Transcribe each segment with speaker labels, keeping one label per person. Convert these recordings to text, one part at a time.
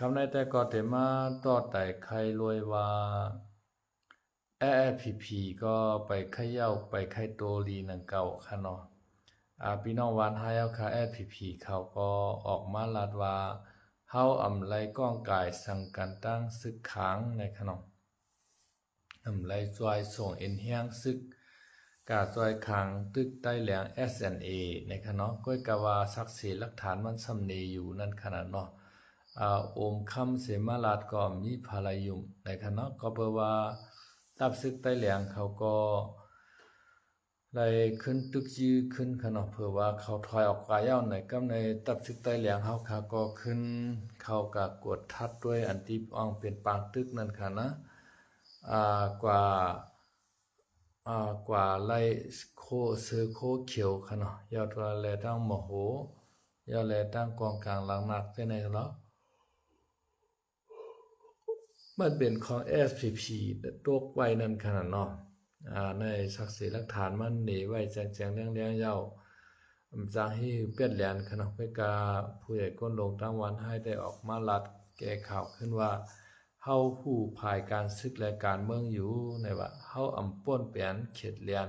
Speaker 1: คำในแต่ก็เตมาต่อไต่ใครรวยว่าพีก็ไปไข่เย้าไปไข่โตลีนังเก่าค่ะเนาะพี่น้องวานหายาค่ะพีเขาก็ออกมาลาดว่าเฮาอำไลก้องกายสั่งกันตั้งซึกค้างในค่ะเนาะอำไลจอยส่งเอ็นเฮียงซึกกาจอยขังตึกใต้แหลง SNA ในค่ะเนาะก้อยกะว่าศักดิ์ศรีหลักฐานมันสำเนอยู่นั่นขนาดเนาะโอมคำเสมาลาดก็มีภาลายุมในคณะก็เปว่าตับซึกใต้แหลงเขาก็เลยขึ้นตึกยื้อขึ้นขนาดเผื่อว่าเขาถอยออกกายเย้าในกำในตับซึกใต้แหลงเขาก็ขึ้นเขาก็กดทัดด้วยอันที่อ่องเป็นปางตึกนั่นค่ะนะกว่าไล่โคเสือโคเขียวขนาดยาวตัวแลตั้งโมโหยาวแลตั้งกองกลางหลังหนักได้ในเนาะมันเป็นของ SPP ตกไว้นั่นขนาดเนาะในศักดิ์ศรีหลักฐานมันหนีไว้แจงเรื่องเย้าจะให้เปลี่ยนแหลนขนาดไปกาผู้ใหญ่ก้นลงตั้งวันให้ได้ออกมาลัดแก้ข่าวขึ้นว่าเฮาผู้ภายการศึกและการเมืองอยู่ในว่าเฮาอำป้นเปลี่ยนเขตแหลน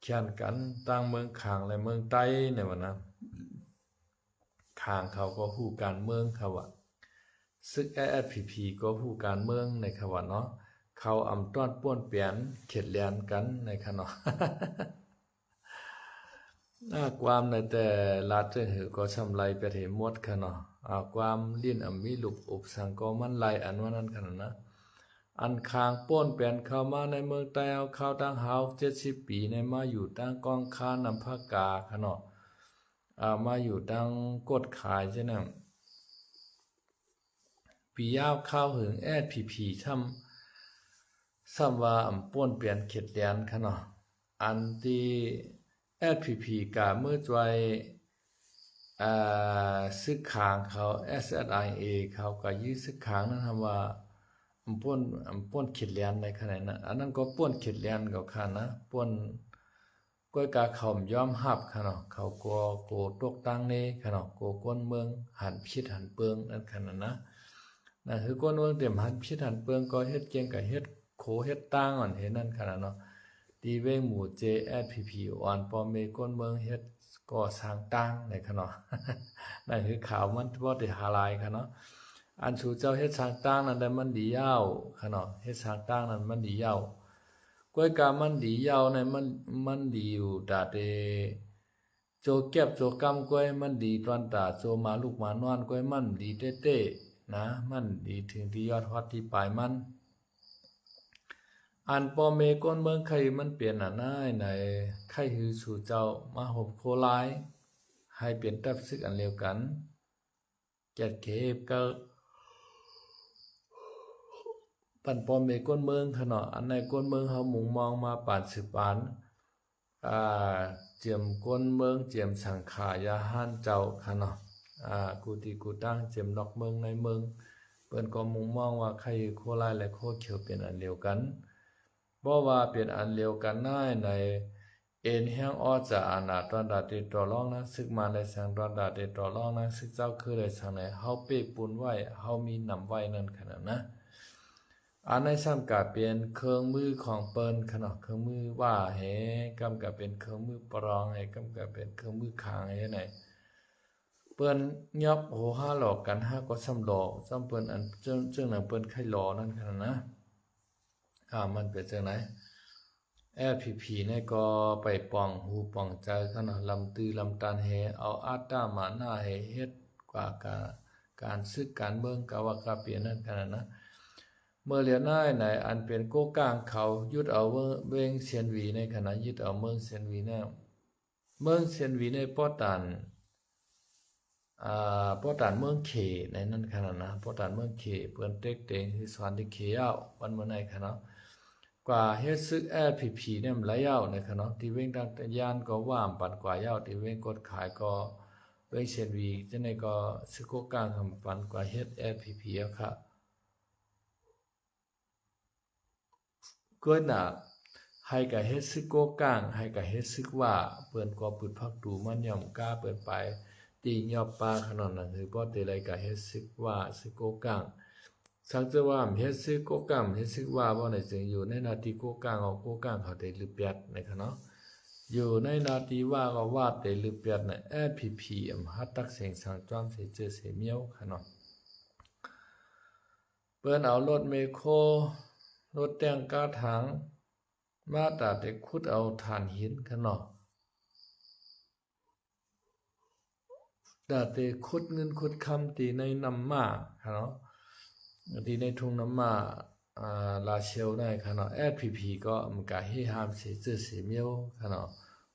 Speaker 1: เขียนกันตั้งเมืองขางและเมืองใต้ในวันนั้นขางเขาก็ผู้การเมืองเขาว่าซึก SPP ก็ผู้การเมืองในคำว่าเนาะเขาอำต้อนป้วนเปลี่ยนเขตแลนกันในคำเนาะ ความในแต่ลาดเหือก็ชำไลไปเถหมดค่ะเนาะความลิ้นมีลูกอบสังก็มันไลอันว่านั้นขนาดนะอันคางป้นเปลี่ยนเข้ามาในเมืองใต้เอาเข้าตั้ง70 ปีในมาอยู่ตั้งกองค้านำภาคกาค่ะเนาะมาอยู่ตั้งกดขายใช่ไหมปียาวข้าวหึงพีซ้ำว่าอำป้วนเปลี่ยนเขตแดนค่ะเนาะอันที่พีกาเมื่อจวยซึกขางเขา SSIA เขาก็ยื้อซึกขางนั้นทำว่าป้วนเขตแดนในขณะนั้นอันนั้นก็ป้วนเขตแดนก็ค่ะนะป้วนก้อยกาเขายอมหับค่ะเนาะเขาโกตกตั้งนี้ค่ะเนาะโกก้นเมืองหันพิษหันเปิงนั่นขนาดนะนั่นคือก้นเมืองเต็มหันพิษหันเปิงก็เฮ็ดเกียงกับเฮ็ดโคเฮ็ดตั้งอ่อนเห็นนั่นขนาดเนาะดีเวงหมู่ JSPP อ่อนปอมเมก้นเมืองเฮ็ดก็สร้างตั้งในขนาดนั่นคือข่าวมันบ่ได้หาลายค่ะเนาะอันสู่เจ้าเฮ็ดสร้างตั้งนั้นได้มันดียาวค่ะเนาะเฮ็ดสร้างตั้งนั้นมันดียาวก้อยกามันดียาวในมันดีอยู่ตาเตโจเก็บโจกำก้อยมันดีตอนตาโจมาลูกมานอนก้อยมันดีเต้ๆนะมันดีถึงที่ยอดฮอดที่ปลายมันอันปอเมก้นเมืองไข่มันเปลี่ยนนายในไข่ฮือสู่เจ้ามาหบโคลายให้เปลี่ยนตับซึกอันเดียวกันแกดเก็บก็ปั่นปอมเมก้นเมืองขนาดอันในก้นเมืองเฮามุงมองมาป่านสืบปานเจียมก้นเมืองเจียมสังขายาห้านเจ้าขนาดกูตีกูตั้งเจียมนอกเมืองในเมืองเปิ้นก็มุงมองว่าใครโคลายและโคเขียวเป็นอันเดียวกันบ่ว่าเป็นอันเดียวกันได้ในเอ็นแห้งอ้อจะอานาตอนดาติต่อรองนะซึกมาในแสงตอนดาติต่อรองนะซึกเจ้าคือได้สังไหนเฮาเป้ปูนไว้เฮามีนำไว้นั่นขนาดนะอันในซ้ำกะเป็นเครื่องมือของเปิ้นขนาดเครื่องมือว่าแหกำกับเป็นเครื่องมือปรองให้กำกับเป็นเครื่องมือคางให้ไหนเปิ้นยอบโหห้าหลอกกันห้าก็ซ้ำหลอกซ้ำเปิ้นอันจึงนั้นเปิ้นไข่หลอนั่นขนาดนะมันเป็นจังไหนพีเนี่ยก็ไปป่องหูป่องใจขนาดลำตือลำตาลเฮเอาอาตามาหน้าเฮ็ดกว่าการซึกการเมืองกะว่ากะเปลี่ยนนั่นขนาดนะเมื่อเรียนได้ไหนอันเป็นโกกลางเขายึดเอาเวงเซียนวีในขณะยึดเอาเมืองเซียนวีเนี่ยเมืองเซียนวีในป้อตันป้อตันเมืองเขในนั้นขนาดนะป้อตันเมืองเขเปิ้นเต็กเต็งที่สอนที่เขยาววันเมื่อไหนขนาดกว่าเฮ็ดซึกพีเนี่ยมันหลายยาวในขนาดที่เวงทางยานก็ว่ามปันกว่ายาวที่เวงกดขายก็เวงเซียนวีจังได๋ก็ซึกโกกลางคำปันกว่าเฮ็ดพีอ่ะค่ะก็น่ะให้กับเฮ็ดซึกโกกลางให้กับเฮ็ดซึกว่าเปิ้นก็ปึดพักดูมันย่อมกล้าเปิ้นไป ตียอบปลาขนาดนั้นคือบ่ได้ไรก็เฮ็ดซึกว่าซึกโกกังสังจะว่าเฮ็ดซึกโกกังเฮ็ดซึกว่าบ่ได้จึงอยู่ในนาทีโกกังเอาโกกังเขาได้ลือเปียดนะครับเนาะอยู่ในนาทีว่าก็ว่าได้ลือเปียดน่ะ FPP หัดตักเสียงสังจ้อมเสเจอเสเมียวค่ะเนาะเปิ้นเอารถเมโครรถแต่งกาถังมาตาได้ขุดเอาถ่านหินค่ะเนาะดาเตขุดเงินขุดคำตีในน้ำมาค่ะเนาะตีในทุ่งน้ำมาลาเชลได้ค่ะเนาะ FPP ก็มันก็ให้หามเสียชื่อเสียเมียวค่ะเนาะ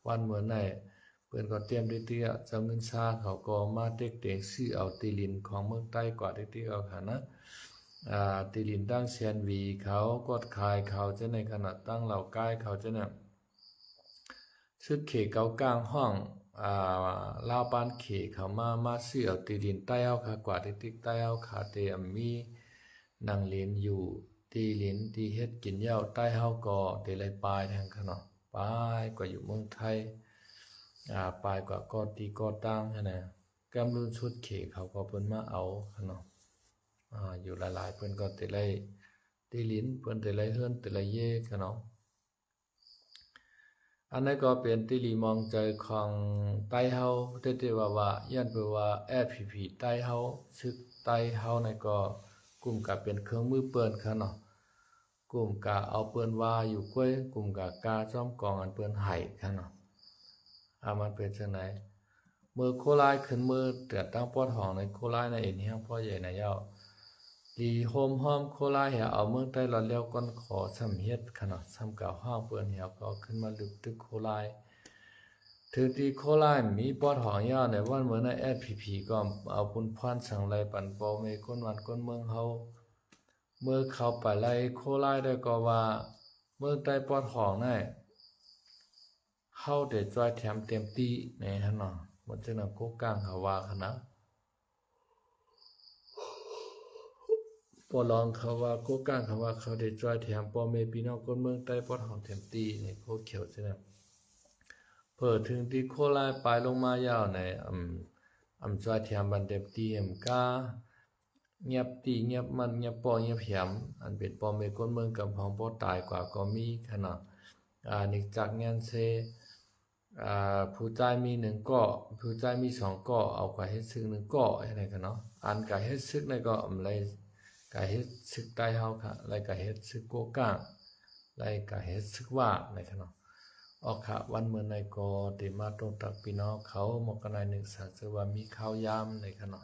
Speaker 1: วันเมื่อไหร่เปิ้นก็เตรียมได้เตี้ยเจ้าเงินซาเขาก็มาเต็กเต็งซื้อเอาตีลินของเมืองใต้กว่าได้เตี้ยเอาค่ะนะตีลินตั้งเซียนวีเขากดขายเขาจะในขณะตั้งเหล่ากายเขาจะเนี่ยซึกเขเกากลางห้องลาวปานเขเขามาซื้อเอาตีดินใต้เอาค่ะกว่าที่ติ๊กใต้เอาขาเตมีนางเลียนอยู่ตีลินตีเฮ็ดกินเหย้าใต้เฮาก็เตไลปลายทางขนาดปลายกว่าอยู่เมืองไทยปลายกว่าก็ตีก็ตั้งนะกำลุนชุดเขเขาก็เพิ่นมาเอาขนาดอยู่หลายๆเพิ่นก็เตไลตีลินเพิ่นเตไลเฮือนเตไลเย่ขนาดอันนั้นก็เป็นที่ลีมองใจของใต้เฮาเตว่ายันเปว่า FPP ใต้เฮาซึกใต้เฮานั่นก็กลุ่มก็เป็นเครื่องมือเปิ้นค่ะเนาะกลุ่มก็เอาเปิ้นว่าอยู่ก้วยกลุ่มก็กาจ้อมกองอันเปิ้นให้ค่ะเนาะมันเป็นจังได๋มือโคลายขึ้นมือเตือตั้งปอดห้องในโคลายในเอ็นเฮียงพ่อใหญ่นายาลีโฮมห้อมโคลายเหี่ยเอาเมืองใต้ละแล้วก่อนขอสำเฮ็ดขนาดสำเก่าห้องเปิ้นเหี่ยก็ขึ้นมาลึกตึกโคลายถือที่โคลายมีปอดห้องยาวในวันเมื่อใน FPP ก็เอาปุ้นพรสังไลปันปอเมก้นวันก้นเมืองเฮาเมื่อเข้าไปไล่โคลายได้ก็ว่าเมืองใต้ปอดห้องนั่นเฮาได้จ่อยแถมเต็มที่ในหั่นเนาะมันจังนั้นโกกลางเขาว่าคั่นนะปอลองเขาว่าโกกลางเขาว่าเขาได้จ่อยแถมปอเมพี่น้องคนเมืองใต้ปอดห้องแถมตีนี่โคเขียวใช่ไหมเปิดถึงที่โคลายปลายลงมายาวในจ่อยแถมบันเต็มตีกาเงียบตีเงียบมันเงียบปอเงียบแหมอันเป็นปอเมคนเมืองกับห้องปอตายกว่าก็มีขนาดนิกจักงานเซผู้จ่ายมี1ก้อผู้จ่ายมี2ก้อเอากะเฮ็ดซึก1ก้ออะไรกันเนาะอันกะเฮ็ดซึกนั่นก็ไรกะเฮ็ดซึกใต้เฮาค่ะไรกะเฮ็ดซึกโกกางไรกะเฮ็ดซึกว่าในกันเนาะออกค่ะวันเมื่อในก็ได้มาตรงตักพี่น้องเขาหมอกกันใน1สักซึ่งว่ามีข้าวยามในกันเนาะ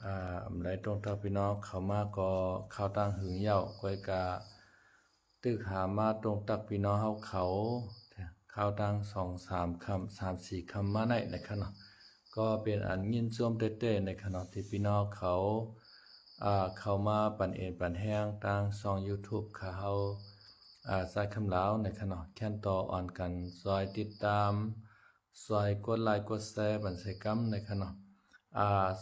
Speaker 1: ไรตรงตักพี่น้องเขามาก็ข้าวตั้งหึงเหย้าก้อยกะตึกหามาตรงตักพี่น้องเฮาเขาข้าวดัง2-3 คำ 3-4 คำมาในนะครับเนาะก็เป็นอันยินซ่วมเต้ๆนะครับเนาะที่พี่น้องเขาเข้ามาปั่นเอ็นปั่นแห้งทางช่อง YouTube เขาใส่คำลาวนะครับเนาะแค่นต่ออ่อนกันซอยติดตามซอยกดไลค์กดแชร์ปั่นใส่กำนะครับเนาะ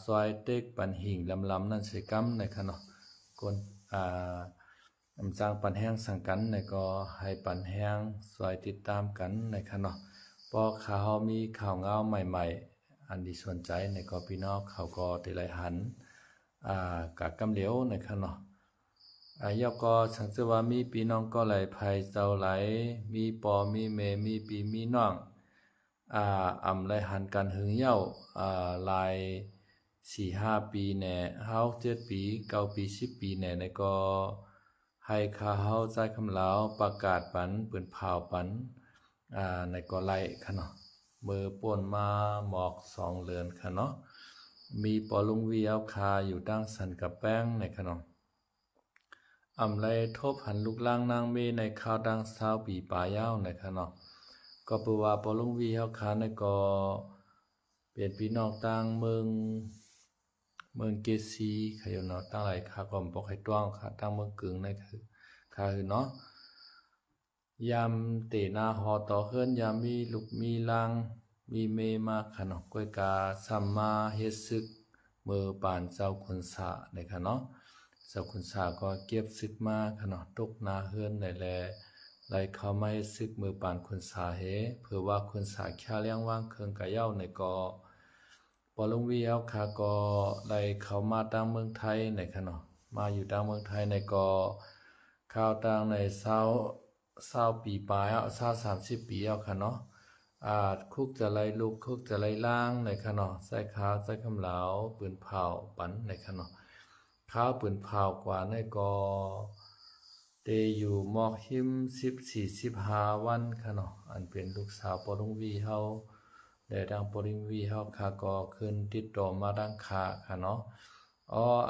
Speaker 1: ซอยเต็กปั่นหิ่งลำๆนั่นใส่กำนะครับเนาะคนจางปันแห้งสั่งกันในก็ให้ปันแห้งซอยติดตามกันในค่ะเนาะพอข่าวมีข่าวเงาใหม่ๆอันที่สนใจในก็พี่น้องเขาก็ได้ไหลหันกะกำเหลียวในค่ะเนาะยอก็สังเกตว่ามีพี่น้องก็ไหลภัยเจ้าไหลมีปอมีเมมีปีมีน้องไหลหันกันหึงเหย้าลาย 4-5 ปีแน่7 ปี9 ปี10 ปีแน่ในก็ให้ข้าเฮาใจคำลาวประกาศปันปืนเผาปันในก็ไล่ค่ะเนาะมือป่นมาหมอก2เรือนค่ะเนาะมีปอลุงวีเอาคาอยู่ตั้งสันกับแป้งในค่ะเนาะไลทบหันลูกล่างนางเมในข้าวดัง20 ปีปลายาวในค่ะเนาะก็เปว่าปอลุงวีเอาคาในก็เป็นพี่น้องต่างเมืองเกซีขยเนาะตั้งหลายค่าก็บ่ให้ต้วงค่ะตั้งเมืองกึ่งในคือเนาะยามเตนาฮอต่อเฮือนยามมีลูกมีลางมีเมมาค่ะเนาะก้อยกาซัมมาเฮ็ดซึกมือปานเจ้าขุนสาในค่ะเนาะเจ้าขุนสาก็เก็บซึกมาค่ะเนาะตกนาเฮือนได้แลไล่เข้ามาเฮ็ดซึกมือปานขุนสาเฮเพื่อว่าขุนสาแค่เลี้ยงว่างเครื่องกะเย้าในก็ ปอลุงวีเฮาคาก็ได้เข้ามาตั้งเมืองไทยในค่ะเนาะมาอยู่ตั้งเมืองไทยในก็ข้าวตั้งใน20ปีปลาย30ปีค่ะเนาะคุกจะไล่ลูกคุกจะไล่ล่างในค่ะเนาะใส่ขาวใส่คำเหลาปืนเผาปันในค่ะเนาะข้าวปืนเผากว่าในก็เตอยู่มอกหิม14-15วันค่ะเนาะอันเป็นลูกสาวปอลุงวีเฮาได้ดังปอลุงวีเฮาคาก็ขึ้นติดต่อมาดังคาค่ะเนาะ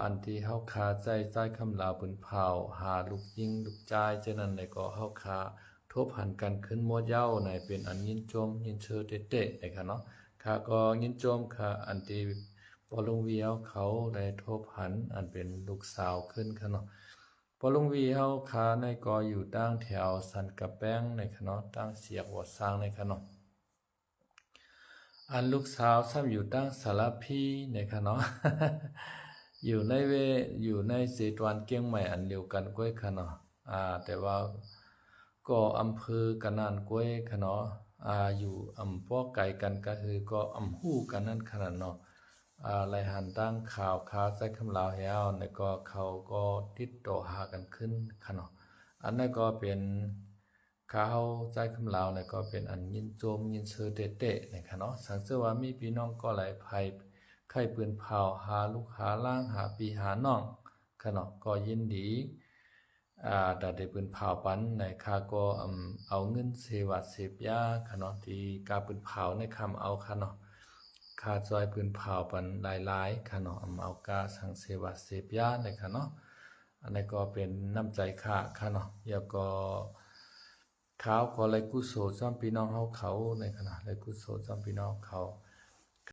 Speaker 1: อันที่เฮาคาใจคำลาวปืนเผาหาลูกยิงลูกจ่ายฉะนั้นในก็เฮาคาทบหันกันขึ้นหมดเย้าในเป็นอันยินโจมยินเชอเตะๆนะคะเนาะค่ะก็ยินโจมค่ะอันที่ปอลุงวีเฮาเขาได้ทบหันอันเป็นลูกสาวขึ้นค่ะเนาะปอลุงวีเฮาคาในก็อยู่ตั้งแถวสันกะแป้งในค่ะเนาะตั้งเสียกวัดสร้างในค่ะเนาะอันลูกสาวซ้ำอยู่ตั้งสารพีในค่ะเนาะ อยู่ในเสตวันเกียงใหม่อันเดียวกันก้วยค่ะเนาะแต่ว่าก็อำเภอกันนั่นก้วยค่ะเนาะอยู่อำป้อไก่กันก็คือก็อำฮู้กันนั่นขนาดเนาะรายหันตั้งข่าวใส่คำลาวแล้วแล้วก็เขาก็ติดต่อหากันขึ้นค่ะเนาะอันนั้นก็เป็นข่าวใจคำลาวเนี่ยก็เป็นอันยินโจมยินเชอเตะๆนะคะเนาะสังเกตว่ามีพี่น้องก็หลายภัยไข้ปืนเผาหาลูกหาล่างหาปีหาน้องค่ะเนาะก็ยินดีแต่ได้ปืนเผาปันในค่าก็เอาเงินเสวัสเสพยาค่ะเนาะที่กาปืนเผาในคำเอาค่ะเนาะค่าจอยปืนเผาปันหลายๆค่ะเนาะเอากาสังเสวัสเสพยาในค่ะเนาะอันนี้ก็เป็นน้ำใจค่ะเนาะแล้วก็ข่าวก็เลยกุศลซ้ำพี่น้องเขาในขณะเลยกุศลซ้ำพี่น้องเขา